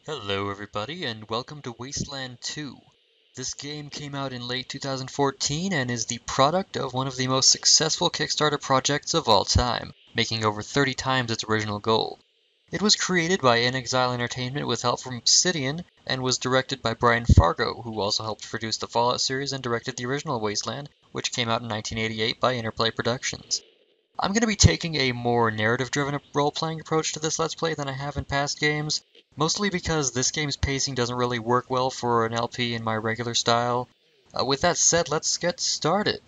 Hello everybody and welcome to Wasteland 2. This game came out in late 2014 and is the product of one of the most successful Kickstarter projects of all time, making over 30 times its original goal. It was created by In Exile Entertainment with help from Obsidian and was directed by Brian Fargo, who also helped produce the Fallout series and directed the original Wasteland, which came out in 1988 by Interplay Productions. I'm going to be taking a more narrative-driven role-playing approach to this Let's Play than I have in past games, mostly because this game's pacing doesn't really work well for an LP in my regular style. With that said, let's get started.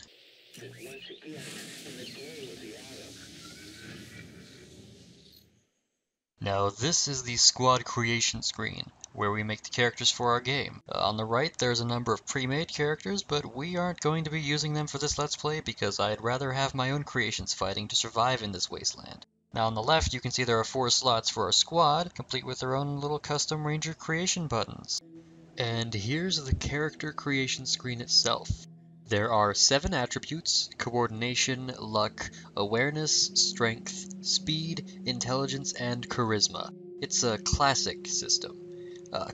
Now this is the squad creation screen, where we make the characters for our game. On the right there's a number of pre-made characters, but we aren't going to be using them for this Let's Play because I'd rather have my own creations fighting to survive in this wasteland. Now on the left you can see there are 4 slots for our squad, complete with their own little custom ranger creation buttons. And here's the character creation screen itself. There are 7 attributes: coordination, luck, awareness, strength, speed, intelligence, and charisma. It's a classic system.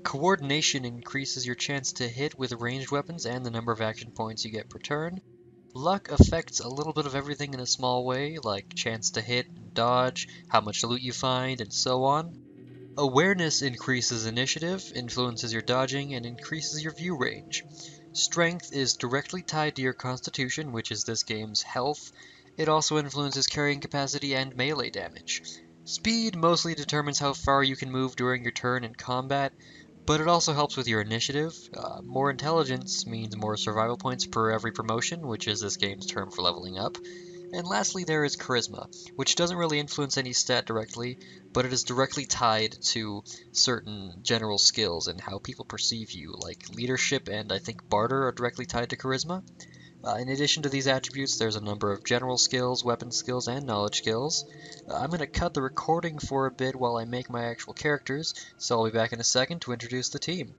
Coordination increases your chance to hit with ranged weapons and the number of action points you get per turn. Luck affects a little bit of everything in a small way, like chance to hit, dodge, how much loot you find, and so on. Awareness increases initiative, influences your dodging, and increases your view range. Strength is directly tied to your constitution, which is this game's health. It also influences carrying capacity and melee damage. Speed mostly determines how far you can move during your turn in combat, but it also helps with your initiative. More intelligence means more survival points per every promotion, which is this game's term for leveling up. And lastly, there is charisma, which doesn't really influence any stat directly, but it is directly tied to certain general skills and how people perceive you, like leadership and I think barter are directly tied to charisma. In addition to these attributes, there's a number of general skills, weapon skills, and knowledge skills. I'm going to cut the recording for a bit while I make my actual characters, so I'll be back in a second to introduce the team.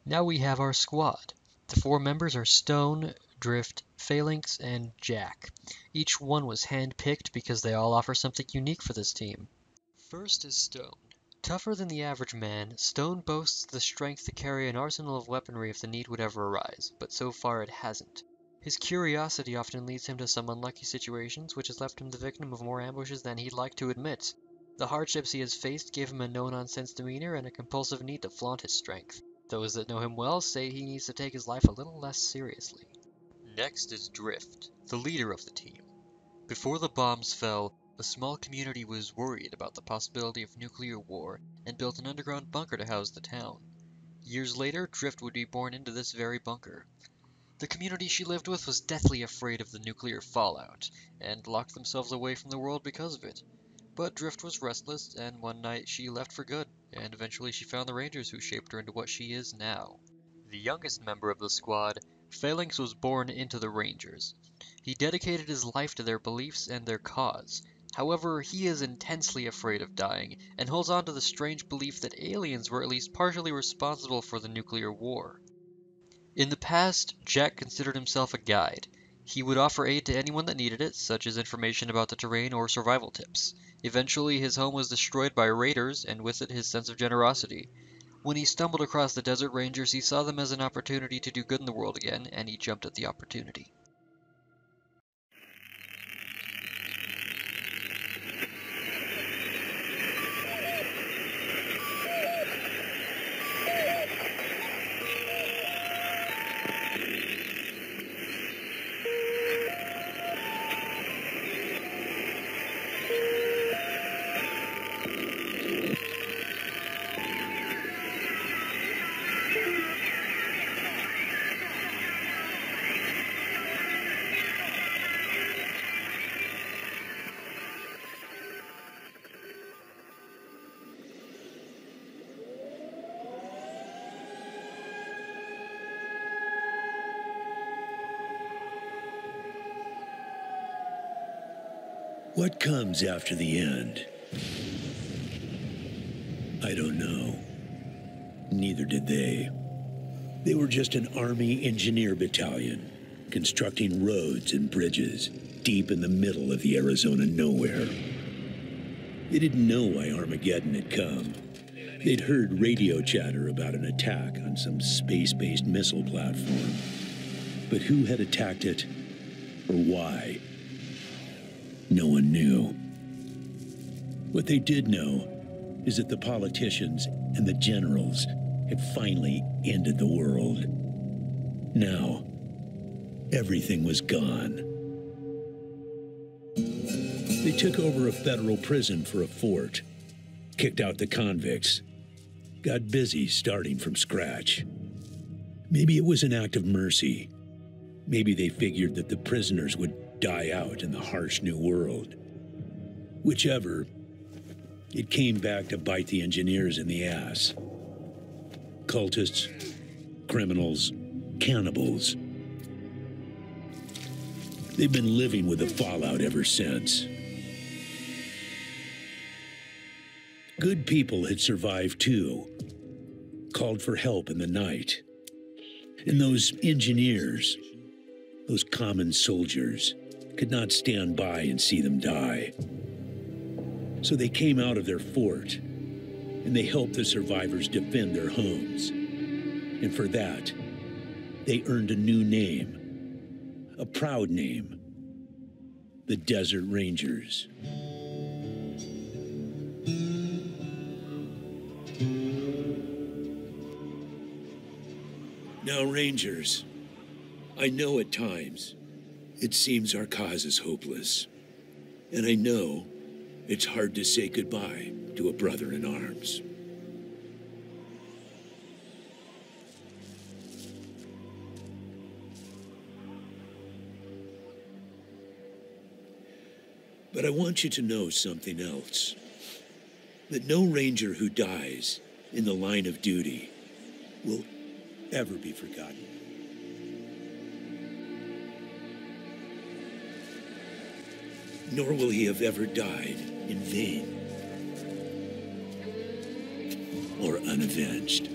Now we have our squad. The 4 members are Stone, Drift, Phalanx, and Jack. Each one was hand-picked because they all offer something unique for this team. First is Stone. Tougher than the average man, Stone boasts the strength to carry an arsenal of weaponry if the need would ever arise, but so far it hasn't. His curiosity often leads him to some unlucky situations, which has left him the victim of more ambushes than he'd like to admit. The hardships he has faced give him a no-nonsense demeanor and a compulsive need to flaunt his strength. Those that know him well say he needs to take his life a little less seriously. Next is Drift, the leader of the team. Before the bombs fell, a small community was worried about the possibility of nuclear war and built an underground bunker to house the town. Years later, Drift would be born into this very bunker. The community she lived with was deathly afraid of the nuclear fallout, and locked themselves away from the world because of it. But Drift was restless, and one night she left for good, and eventually she found the Rangers who shaped her into what she is now. The youngest member of the squad, Phalanx, was born into the Rangers. He dedicated his life to their beliefs and their cause. However, he is intensely afraid of dying, and holds on to the strange belief that aliens were at least partially responsible for the nuclear war. In the past, Jack considered himself a guide. He would offer aid to anyone that needed it, such as information about the terrain or survival tips. Eventually, his home was destroyed by raiders, and with it his sense of generosity. When he stumbled across the Desert Rangers, he saw them as an opportunity to do good in the world again, and he jumped at the opportunity. What comes after the end? I don't know. Neither did they. They were just an Army engineer battalion, constructing roads and bridges deep in the middle of the Arizona nowhere. They didn't know why Armageddon had come. They'd heard radio chatter about an attack on some space-based missile platform. But who had attacked it, or why? No one knew. What they did know is that the politicians and the generals had finally ended the world. Now, everything was gone. They took over a federal prison for a fort, kicked out the convicts, got busy starting from scratch. Maybe it was an act of mercy. Maybe they figured that the prisoners would die out in the harsh new world. Whichever, it came back to bite the engineers in the ass. Cultists, criminals, cannibals. They've been living with the fallout ever since. Good people had survived too, called for help in the night. And those engineers, those common soldiers, could not stand by and see them die. So they came out of their fort, and they helped the survivors defend their homes. And for that, they earned a new name, a proud name, the Desert Rangers. Now, Rangers, I know at times it seems our cause is hopeless. And I know it's hard to say goodbye to a brother in arms. But I want you to know something else. That no Ranger who dies in the line of duty will ever be forgotten. Nor will he have ever died in vain or unavenged.